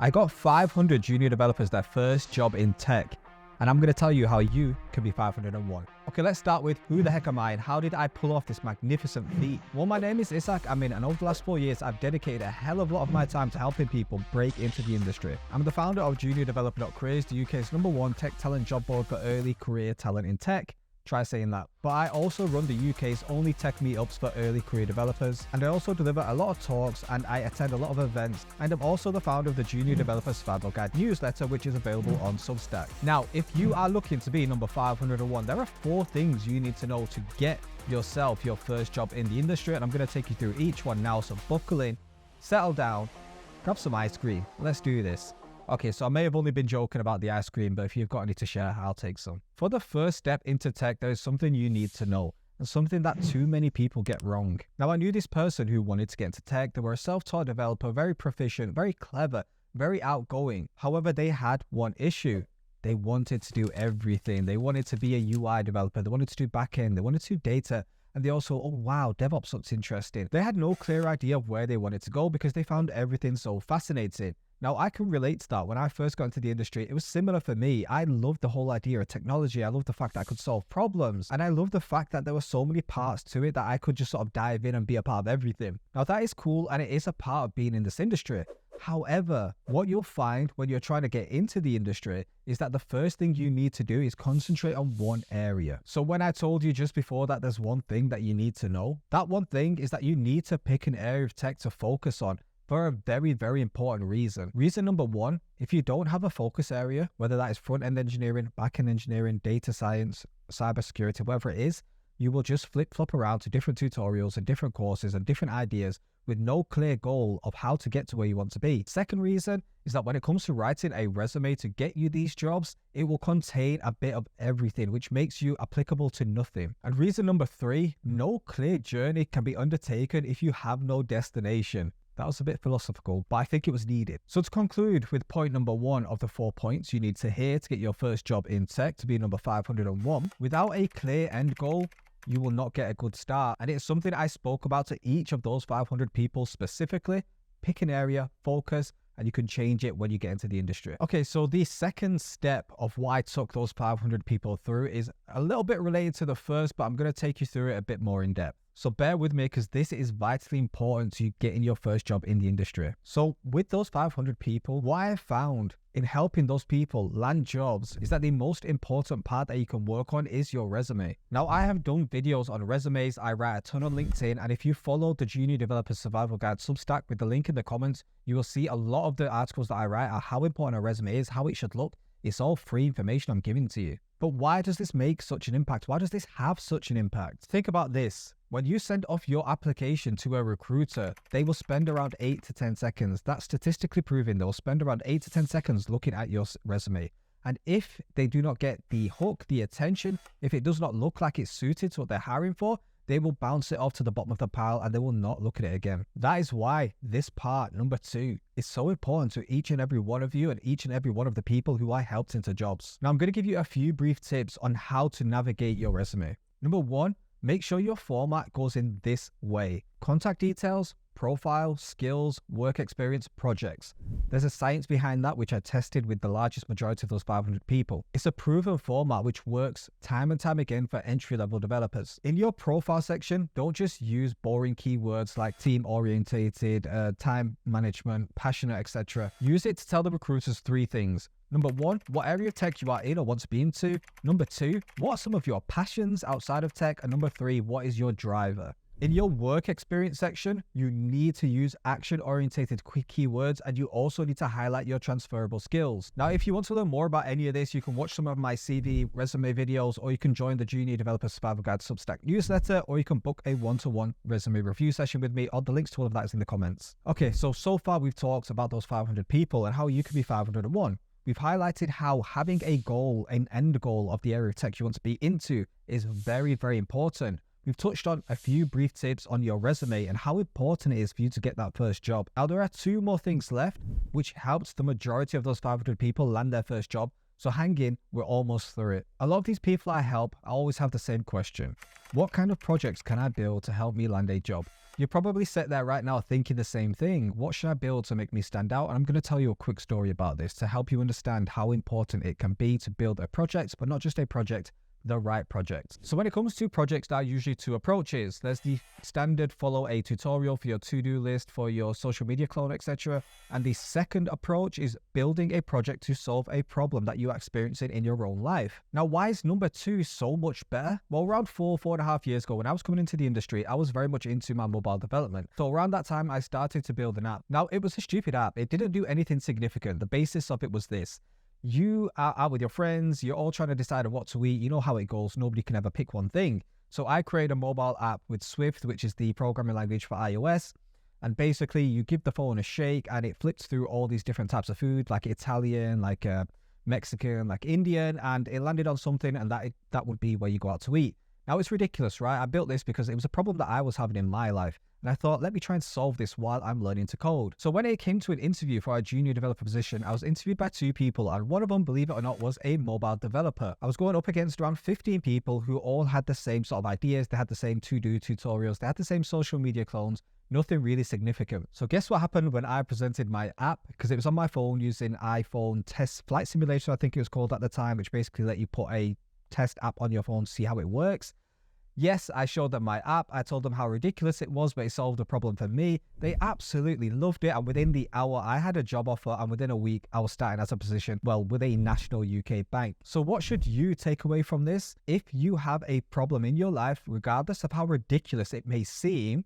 I got 500 junior developers their first job in tech, and I'm going to tell you how you can be 501. Okay, let's start with who the heck am I and how did I pull off this magnificent feat? Well, my name is Isaac Amin, and over the last 4 years, I've dedicated a hell of a lot of my time to helping people break into the industry. I'm the founder of JuniorDeveloper.careers, the UK's #1 tech talent job board for early career talent in tech. Try saying that. But I also run the UK's only tech meetups for early career developers, and I also deliver a lot of talks and I attend a lot of events, and I'm also the founder of the Junior Developer Survival Guide newsletter, which is available on Substack. Now, if you are looking to be number 501, there are 4 things you need to know to get yourself your first job in the industry, and I'm going to take you through each one now, so buckle in, settle down, grab some ice cream, let's do this. Okay, so I may have only been joking about the ice cream, but if you've got any to share, I'll take some. For the first step into tech, there is something you need to know, and something that too many people get wrong. Now, I knew this person who wanted to get into tech. They were a self-taught developer, very proficient, very clever, very outgoing. However, they had one issue. They wanted to do everything. They wanted to be a UI developer. They wanted to do backend. They wanted to do data. And they also, oh wow, DevOps looks interesting. They had no clear idea of where they wanted to go because they found everything so fascinating. Now, I can relate to that. When I first got into the industry, it was similar for me. I loved the whole idea of technology. I loved the fact that I could solve problems. And I loved the fact that there were so many parts to it that I could just sort of dive in and be a part of everything. Now, that is cool, and it is a part of being in this industry. However, what you'll find when you're trying to get into the industry is that the first thing you need to do is concentrate on one area. So when I told you just before that there's one thing that you need to know, that one thing is that you need to pick an area of tech to focus on for a very, very important reason. Reason number 1, if you don't have a focus area, whether that is front-end engineering, back-end engineering, data science, cybersecurity, whatever it is, you will just flip-flop around to different tutorials and different courses and different ideas with no clear goal of how to get to where you want to be. Second reason is that when it comes to writing a resume to get you these jobs, it will contain a bit of everything, which makes you applicable to nothing. And reason number 3, no clear journey can be undertaken if you have no destination. That was a bit philosophical, but I think it was needed. So to conclude with point number 1 of the 4 points you need to hear to get your first job in tech to be number 501, without a clear end goal, you will not get a good start. And it's something I spoke about to each of those 500 people specifically. Pick an area, focus, and you can change it when you get into the industry. Okay, so the second step of what I took those 500 people through is a little bit related to the first, but I'm going to take you through it a bit more in depth. So bear with me because this is vitally important to getting your first job in the industry. So with those 500 people, what I found in helping those people land jobs is that the most important part that you can work on is your resume. Now, I have done videos on resumes. I write a ton on LinkedIn, and if you follow the Junior Developer Survival Guide Substack with the link in the comments, you will see a lot of the articles that I write are how important a resume is, how it should look. It's all free information I'm giving to you. But why does this make such an impact? Why does this have such an impact? Think about this. When you send off your application to a recruiter, they will spend around 8 to 10 seconds. That's statistically proven. They'll spend around 8 to 10 seconds looking at your resume. And if they do not get the hook, the attention, if it does not look like it's suited to what they're hiring for, they will bounce it off to the bottom of the pile and they will not look at it again. That is why this part, number 2, is so important to each and every one of you and each and every one of the people who I helped into jobs. Now, I'm going to give you a few brief tips on how to navigate your resume. Number 1, make sure your format goes in this way: contact details, profile, skills, work experience, projects. There's a science behind that which I tested with the largest majority of those 500 people. It's a proven format which works time and time again for entry-level developers. In your profile section, don't just use boring keywords like team-orientated, time management, passionate, etc. Use it to tell the recruiters 3 things. Number 1, what area of tech you are in or want to be into. Number 2, what are some of your passions outside of tech? And number 3, what is your driver? In your work experience section, you need to use action-orientated quick keywords, and you also need to highlight your transferable skills. Now, if you want to learn more about any of this, you can watch some of my CV resume videos, or you can join the Junior Developer Survival Guide Substack newsletter, or you can book a one-to-one resume review session with me. All the links to all of that is in the comments. Okay, so far we've talked about those 500 people and how you can be 501. We've highlighted how having a goal, an end goal of the area of tech you want to be into is very, very important. We've touched on a few brief tips on your resume and how important it is for you to get that first job. Now, there are 2 more things left, which helped the majority of those 500 people land their first job. So hang in, we're almost through it. A lot of these people I help, I always have the same question. What kind of projects can I build to help me land a job? You're probably sat there right now thinking the same thing. What should I build to make me stand out? And I'm going to tell you a quick story about this to help you understand how important it can be to build a project, but not just a project, the right project. So when it comes to projects, there are usually two approaches. There's the standard follow a tutorial for your to-do list, for your social media clone, etc. And the second approach is building a project to solve a problem that you are experiencing in your own life. Now, why is number two so much better? Well, around 4.5 years ago, when I was coming into the industry, I was very much into my mobile development. So around that time, I started to build an app. Now, it was a stupid app. It didn't do anything significant. The basis of it was this. You are out with your friends, you're all trying to decide on what to eat. You know how it goes. Nobody can ever pick one thing. So I created a mobile app with Swift, which is the programming language for iOS. And basically you give the phone a shake and it flips through all these different types of food, like Italian, like Mexican, like Indian, and it landed on something, and that would be where you go out to eat. Now, it's ridiculous, right? I built this because it was a problem that I was having in my life. And I thought, let me try and solve this while I'm learning to code. So when it came to an interview for a junior developer position, I was interviewed by two people, and one of them, believe it or not, was a mobile developer. I was going up against around 15 people who all had the same sort of ideas. They had the same to-do tutorials. They had the same social media clones. Nothing really significant. So guess what happened when I presented my app? Because it was on my phone using iPhone Test Flight Simulator, I think it was called at the time, which basically let you put a test app on your phone to see how it works. Yes, I showed them my app. I told them how ridiculous it was, but it solved a problem for me. They absolutely loved it. And within the hour, I had a job offer. And within a week, I was starting as a position, well, with a national UK bank. So what should you take away from this? If you have a problem in your life, regardless of how ridiculous it may seem,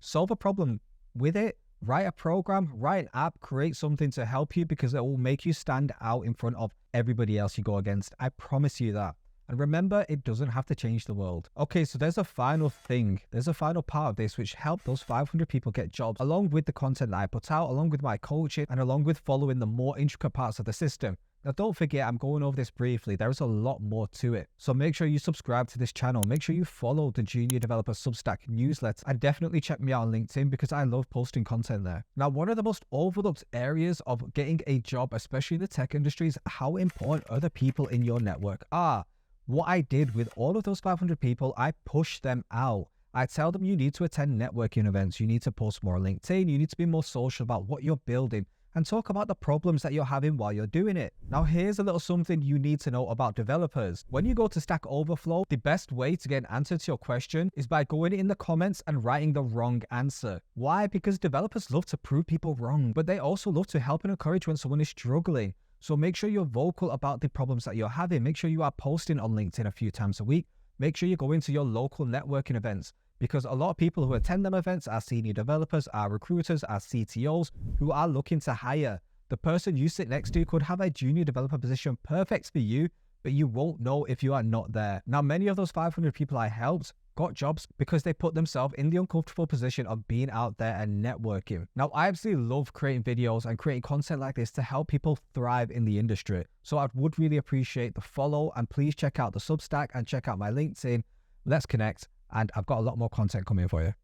solve a problem with it. Write a program, write an app, create something to help you, because it will make you stand out in front of everybody else you go against. I promise you that. And remember, it doesn't have to change the world. Okay, so there's a final thing. There's a final part of this which helped those 500 people get jobs, along with the content that I put out, along with my coaching, and along with following the more intricate parts of the system. Now, don't forget, I'm going over this briefly. There is a lot more to it. So make sure you subscribe to this channel. Make sure you follow the Junior Developer Substack newsletter. And definitely check me out on LinkedIn, because I love posting content there. Now, one of the most overlooked areas of getting a job, especially in the tech industry, is how important other people in your network are. What I did with all of those 500 people, I pushed them out. I tell them you need to attend networking events, you need to post more on LinkedIn, you need to be more social about what you're building, and talk about the problems that you're having while you're doing it. Now, here's a little something you need to know about developers. When you go to Stack Overflow, the best way to get an answer to your question is by going in the comments and writing the wrong answer. Why? Because developers love to prove people wrong, but they also love to help and encourage when someone is struggling. So make sure you're vocal about the problems that you're having. Make sure you are posting on LinkedIn a few times a week. Make sure you go into your local networking events, because a lot of people who attend them events are senior developers, are recruiters, are CTOs who are looking to hire. The person you sit next to could have a junior developer position perfect for you, but you won't know if you are not there. Now, many of those 500 people I helped got jobs because they put themselves in the uncomfortable position of being out there and networking. Now, I absolutely love creating videos and creating content like this to help people thrive in the industry. So I would really appreciate the follow, and please check out the Substack and check out my LinkedIn. Let's connect, and I've got a lot more content coming for you.